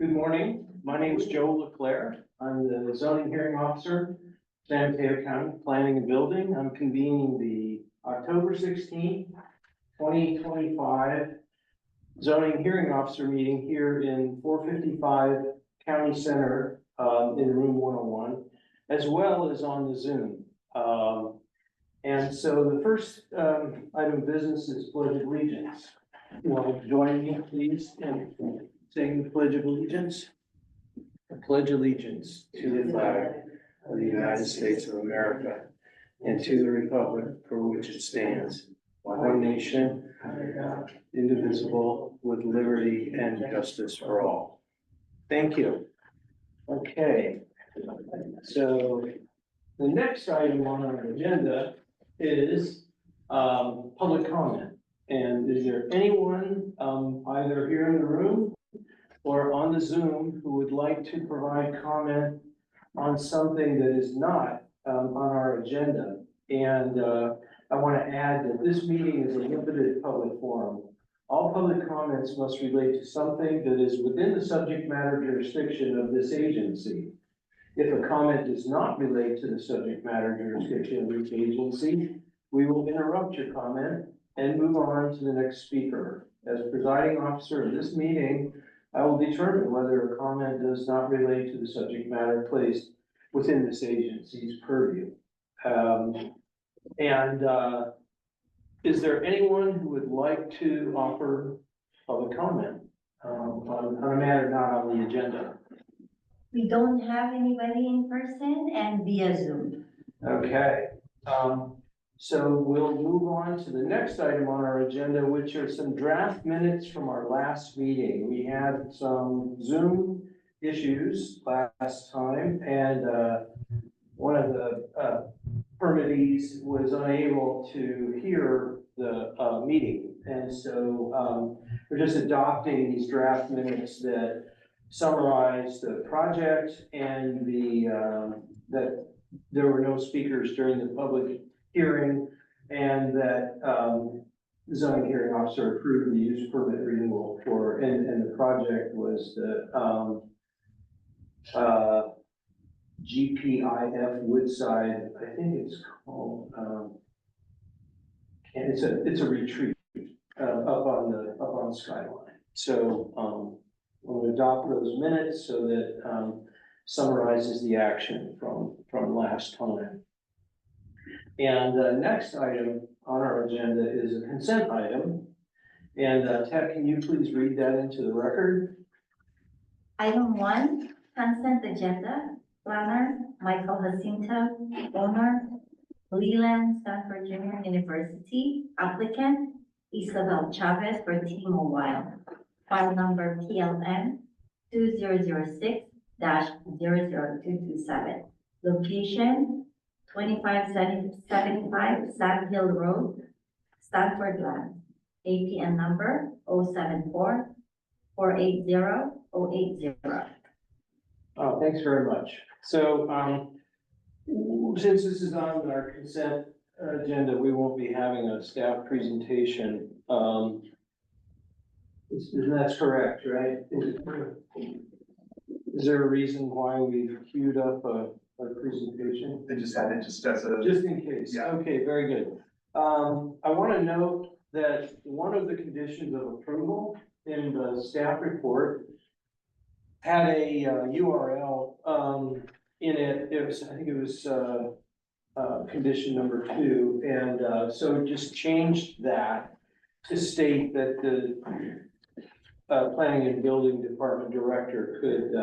Good morning. My name is Joe Leclerc. I'm the zoning hearing officer, San Mateo County Planning and Building. I'm convening the October 16th, 2025 zoning hearing officer meeting here in 455 County Center in room 101, as well as on the Zoom. And so the first item of business is pledge of allegiance. You want to join me, please, in saying the Pledge of Allegiance? I pledge allegiance to the flag of the United States of America and to the republic for which it stands, one nation, under God, indivisible, with liberty and justice for all. Thank you. Okay. So the next item on our agenda is public comment. And is there anyone either here in the room or on the Zoom who would like to provide comment on something that is not on our agenda? And I want to add that this meeting is a limited public forum. All public comments must relate to something that is within the subject matter jurisdiction of this agency. If a comment does not relate to the subject matter jurisdiction of each agency, we will interrupt your comment and move on to the next speaker. As presiding officer of this meeting, I will determine whether a comment does not relate to the subject matter placed within this agency's purview. Is there anyone who would like to offer public comment on a matter not on the agenda? We don't have anybody in person and via Zoom. Okay. So we'll move on to the next item on our agenda, which are some draft minutes from our last meeting. We had some Zoom issues last time, and one of the permittees was unable to hear the meeting. And so we're just adopting these draft minutes that summarize the project and that there were no speakers during the public hearing, and that the zoning hearing officer approved the use permit renewal for, and the project was the GPIF Woodside, I think it's called, and it's a retreat up on Skyline. So we'll adopt those minutes so that summarizes the action from last time. And the next item on our agenda is a consent item. And Ted, can you please read that into the record? Item 1, consent agenda. Planner, Michael Jacinto, owner, Leland Stanford Junior University. Applicant, Isabel Chavez for T-Mobile. File number PLN 2006-00227. Location 2575 Sand Hill Road, Stanford Land. APN number 074-480-080. Oh, thanks very much. So since this is on our consent agenda, we won't be having a staff presentation. That's correct, right? Is there a reason why we've queued up a presentation? They just had it just as a. Just in case. Yeah. Okay, very good. I want to note that one of the conditions of approval in the staff report had a URL in it. It was, I think it was condition number 2, and so it just changed that to state that the planning and building department director could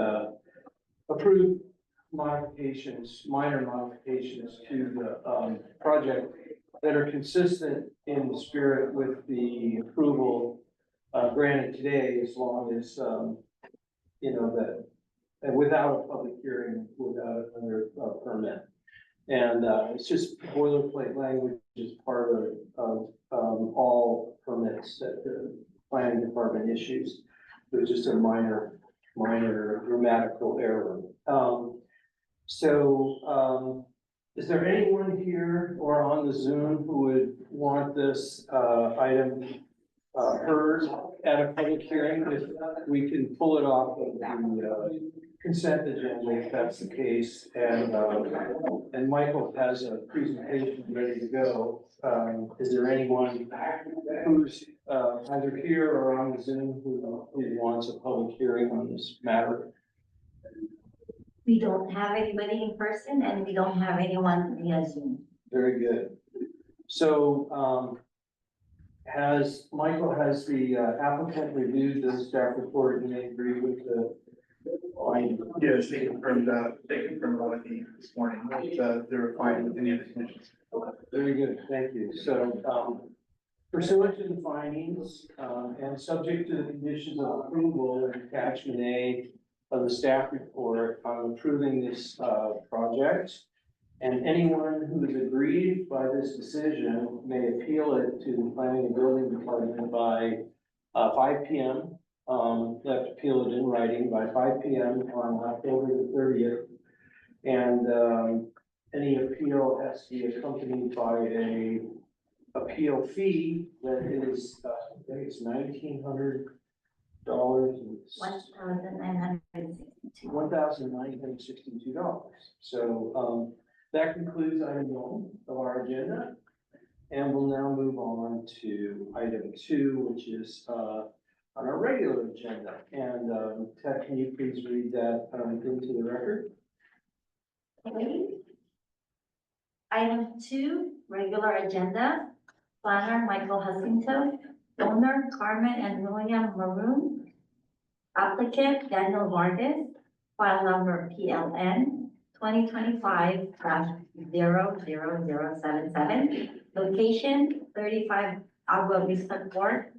approve modifications, minor modifications to the project that are consistent in the spirit with the approval granted today, as long as you know that, and without a public hearing, without another permit. And it's just boilerplate language is part of all permits that the planning department issues. It was just a minor grammatical error. Is there anyone here or on the Zoom who would want this item heard at a public hearing, if we can pull it off of the consent agenda, if that's the case, and Michael has a presentation ready to go. Is there anyone who's either here or on the Zoom who wants a public hearing on this matter? We don't have anybody in person and we don't have anyone via Zoom. Very good. So, has the applicant reviewed the staff report and they agree with the finding? Yes, they confirmed with me this morning, that they were fine with any of the conditions. Very good, thank you. So, pursuant to the findings, and subject to the conditions of approval in attachment A of the staff report, I'm approving this, project. And anyone who is aggrieved by this decision may appeal it to the planning and building department by, 5 P.M. They have to appeal it in writing by 5 P.M. on October the 30th. And, any appeal has to be accompanied by a appeal fee that is, I think it's $1,900. $1,962. So, that concludes item 1 of our agenda. And we'll now move on to item 2, which is, on our regular agenda. And, Ted, can you please read that, into the record? Okay. Item 2, regular agenda. Planner Michael Jacinto, owner Carmen and William Maroon, applicant Daniel Vargas, file number PLN 2025-00077, location 35 Agua Vista Court,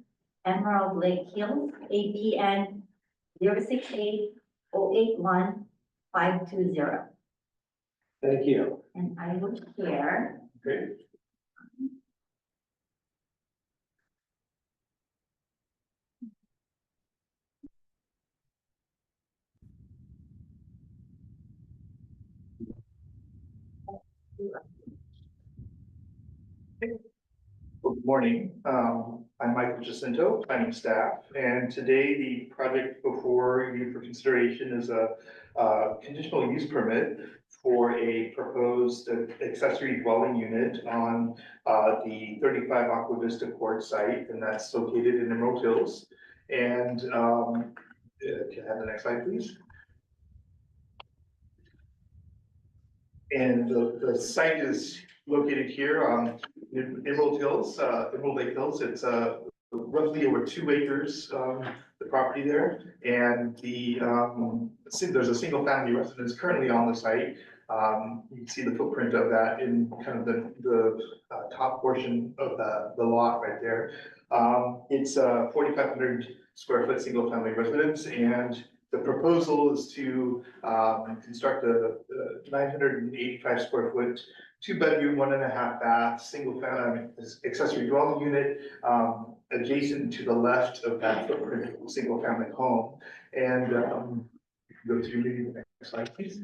Emerald Lake Hills, APN 068-081-520. Thank you. And I will share. Great. Well, good morning. I'm Michael Jacinto, planning staff, and today the project before you for consideration is a conditional use permit for a proposed accessory dwelling unit on the 35 Aqua Vista Court site, and that's located in Emerald Hills. And can you have the next slide, please? And the site is located here on Emerald Hills, Emerald Lake Hills. It's roughly over 2 acres, the property there. And there's a single family residence currently on the site. You can see the footprint of that in kind of the top portion of the lot right there. It's a 4,500 square foot single family residence, and the proposal is to construct a 985 square foot, 2-bedroom, 1.5 bath, single family accessory dwelling unit, adjacent to the left of that footprint, single family home. And go to the next slide, please.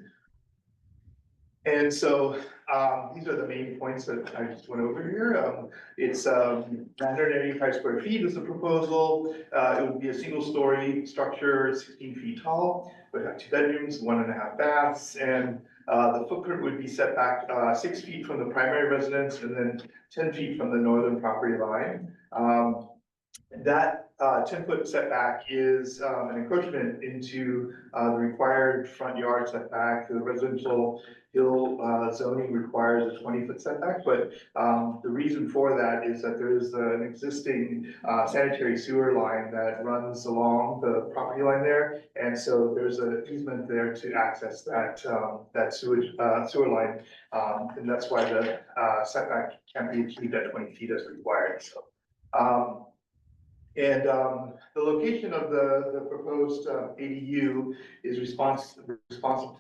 And so these are the main points that I just went over here. It's 985 square feet is the proposal. It would be a single story structure, 16 feet tall. Would have 2 bedrooms, 1.5 baths, and the footprint would be set back 6 feet from the primary residence and then 10 feet from the northern property line. That 10-foot setback is an encroachment into the required front yard setback. The residential hill zoning requires a 20-foot setback, but the reason for that is that there is an existing sanitary sewer line that runs along the property line there, and so there's an easement there to access that sewer line, and that's why the setback can't be achieved at 20 feet as required. So. The location of the proposed ADU is responsive to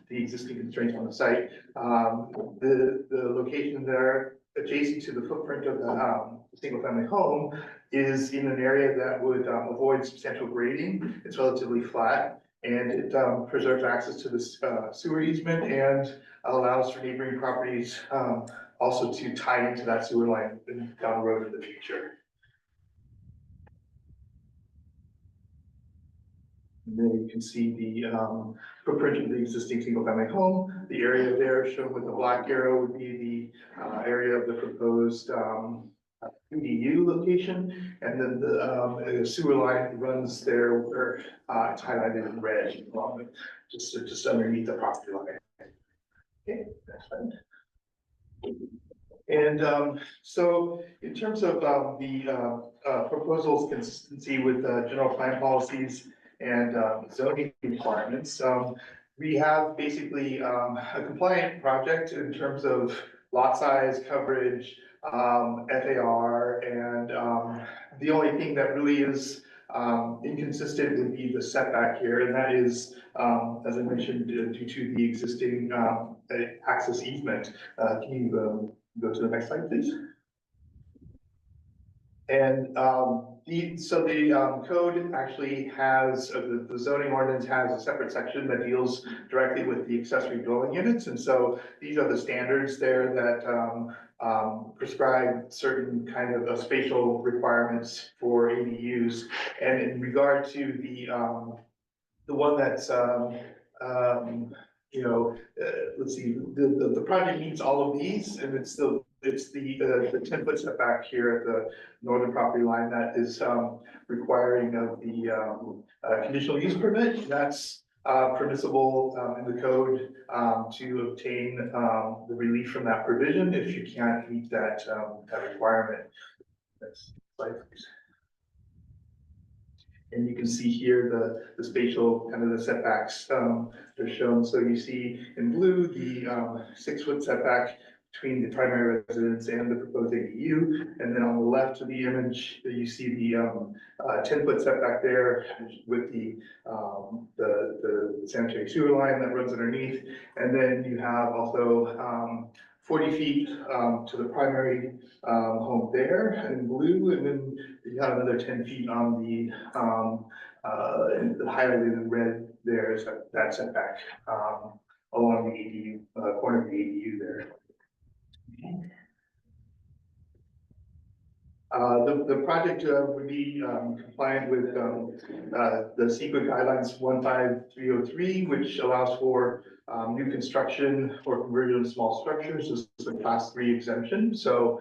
the existing constraints on the site. The location there, adjacent to the footprint of the single family home, is in an area that would avoid substantial grading. It's relatively flat, and it preserves access to the sewer easement and allows for neighboring properties also to tie into that sewer line down the road in the future. And then you can see the footprint of the existing single-family home. The area there shown with the black arrow would be the area of the proposed EDU location. And then the sewer line runs there where it's highlighted in red, along with just underneath the property line. Okay, that's fine. And so in terms of the proposal's consistency with general plan policies and zoning requirements, we have basically a compliant project in terms of lot size, coverage, FAR, and the only thing that really is inconsistent would be the setback here, and that is, as I mentioned, due to the existing access easement. Can you go to the next slide, please? And the code actually has, the zoning ordinance has a separate section that deals directly with the accessory dwelling units. And so these are the standards there that prescribe certain kind of spatial requirements for ADUs. And in regard to the one that's, let's see, the project meets all of these, and it's the 10-foot setback here at the northern property line that is requiring of the conditional use permit. That's permissible in the code to obtain the relief from that provision if you can't meet that requirement. Next slide, please. And you can see here the spatial, kind of the setbacks they're shown. So you see in blue, the 6-foot setback between the primary residence and the proposed ADU. And then on the left of the image, you see the 10-foot setback there with the sanitary sewer line that runs underneath. And then you have also 40 feet to the primary home there in blue, and then you have another 10 feet on the highlighted in red there is that setback along the ADU, corner of the ADU there. The project would be compliant with the secret guidelines 15303, which allows for new construction or conversion of small structures. This is a class 3 exemption, so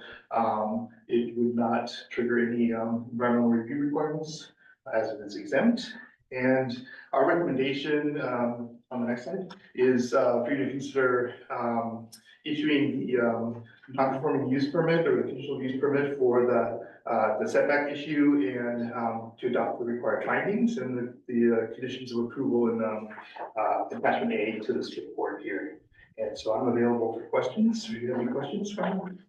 it would not trigger any environmental review requirements as it is exempt. And our recommendation on the next slide is for you to consider issuing the non-conforming use permit or the conditional use permit for the setback issue and to adopt the required findings and the conditions of approval in attachment A to this report here. And so I'm available for questions. Do you have any questions from?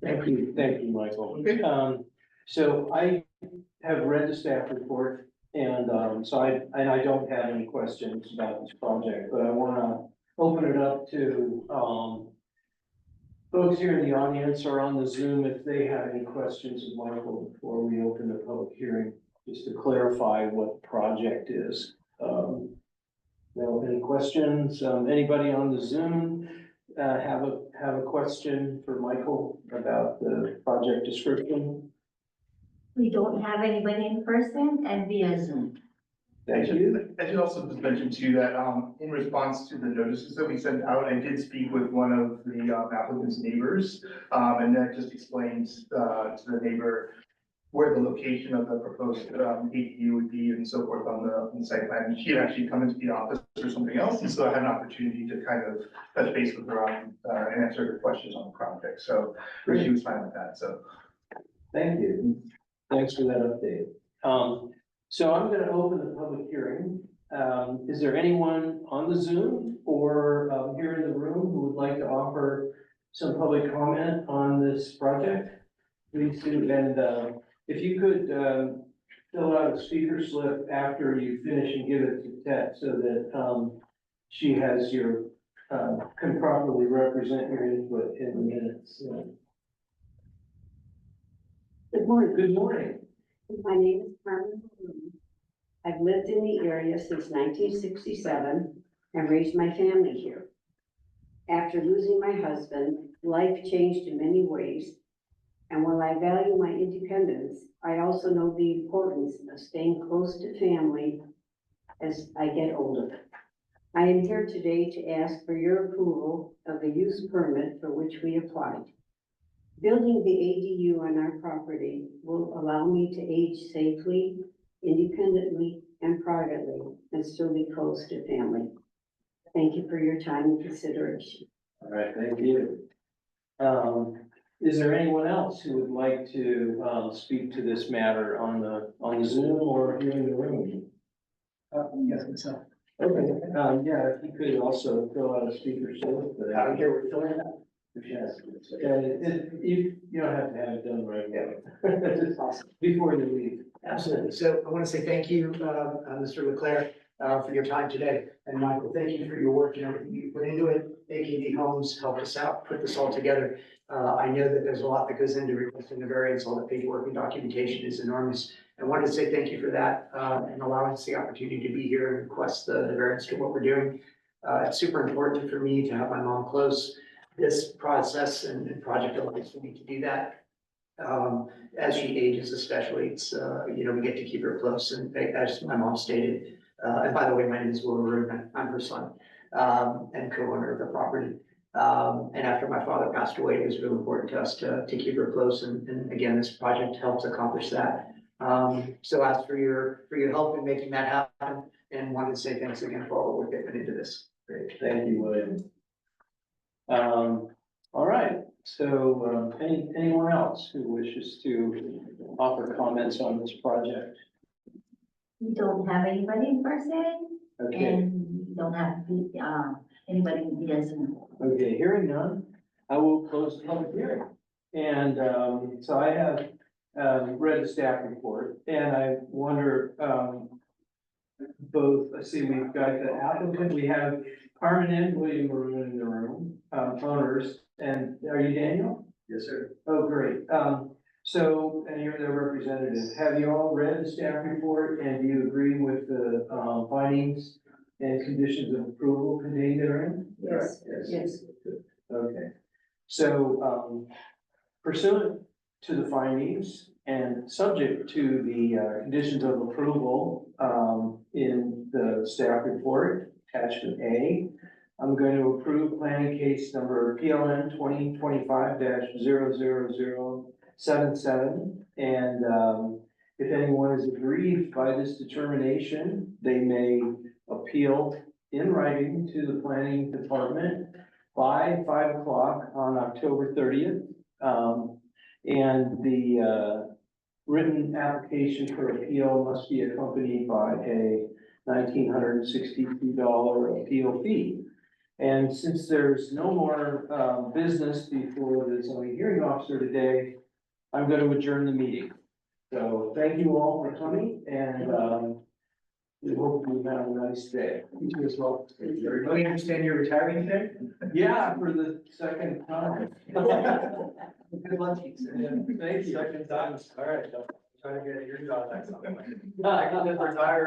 Thank you, Michael. Okay. So I have read the staff report, and I don't have any questions about this project, but I want to open it up to folks here in the audience or on the Zoom if they have any questions of Michael before we open the public hearing, just to clarify what the project is. Any questions? Anybody on the Zoom have a question for Michael about the project description? We don't have anybody in person and via Zoom. Thank you. I should also just mention too that in response to the notices that we sent out, I did speak with one of the applicant's neighbors, and that just explains to the neighbor where the location of the proposed ADU would be and so forth on the site plan. She had actually come into the office for something else, and so I had an opportunity to kind of touch base with her on and answer her questions on the project. So she was fine with that. So thank you. Thanks for that update. So I'm going to open the public hearing. Is there anyone on the Zoom or here in the room who would like to offer some public comment on this project? Please do. And if you could fill out a speaker slip after you finish and give it to Ted so that she has your, can properly represent your input in the minutes. Good morning. Good morning. My name is Carmen. I've lived in the area since 1967 and raised my family here. After losing my husband, life changed in many ways. And while I value my independence, I also know the importance of staying close to family as I get older. I am here today to ask for your approval of the use permit for which we applied. Building the ADU on our property will allow me to age safely, independently, and privately, and still be close to family. Thank you for your time and consideration. All right, thank you. Is there anyone else who would like to, speak to this matter on the Zoom or here in the room? Yes, myself. Okay, yeah, if you could also fill out a speaker so that. Here, we're filling it out. Yes, and you don't have to have it done right now. Just Awesome. before you leave. Absolutely. So I want to say thank you, Mr. Leclerc, for your time today. And Michael, thank you for your work and everything you put into it. AKD Homes helped us out, put this all together. I know that there's a lot that goes into requesting the variance, all the paperwork and documentation is enormous. I wanted to say thank you for that, and allowing us the opportunity to be here and request the variance to what we're doing. It's super important for me to have my mom close. This process and project allows me to do that. As she ages especially, it's, we get to keep her close, and as my mom stated, and by the way, my name is Will Rubin, I'm her son, and co-owner of the property. And after my father passed away, it was really important to us to keep her close, and again, this project helps accomplish that. So ask for your help in making that happen, and wanted to say thanks again for all the work that went into this. Great, thank you, William. All right, so, anyone else who wishes to offer comments on this project? We don't have anybody in person, Okay, and we don't have, anybody who doesn't. okay, hearing none, I will close the public hearing. And, so I have, read the staff report, and I wonder, both, let's see, we've got the applicant, we have Carmen and William Maroon in the room, owners, and are you Daniel? Yes, sir. Oh, great. So, and you're their representative. Have you all read the staff report, and do you agree with the, findings and conditions of approval contained therein? Yes, Yes. yes. Okay. So, pursuant to the findings and subject to the, conditions of approval, in the staff report, attachment A, I'm going to approve planning case number PLN 2025-00077. And, if anyone is aggrieved by this determination, they may appeal in writing to the planning department by 5 o'clock on October 30th. And the, written application for appeal must be accompanied by a $1,962 appeal fee. And since there's no more, business before the zoning hearing officer today, I'm going to adjourn the meeting. So thank you all for coming, and, we hope you have a nice day. You too as well. We understand you're retiring today? Yeah, for the second time. Good luck. Thank you. Second time. All right. Trying to get your job next time. Retire.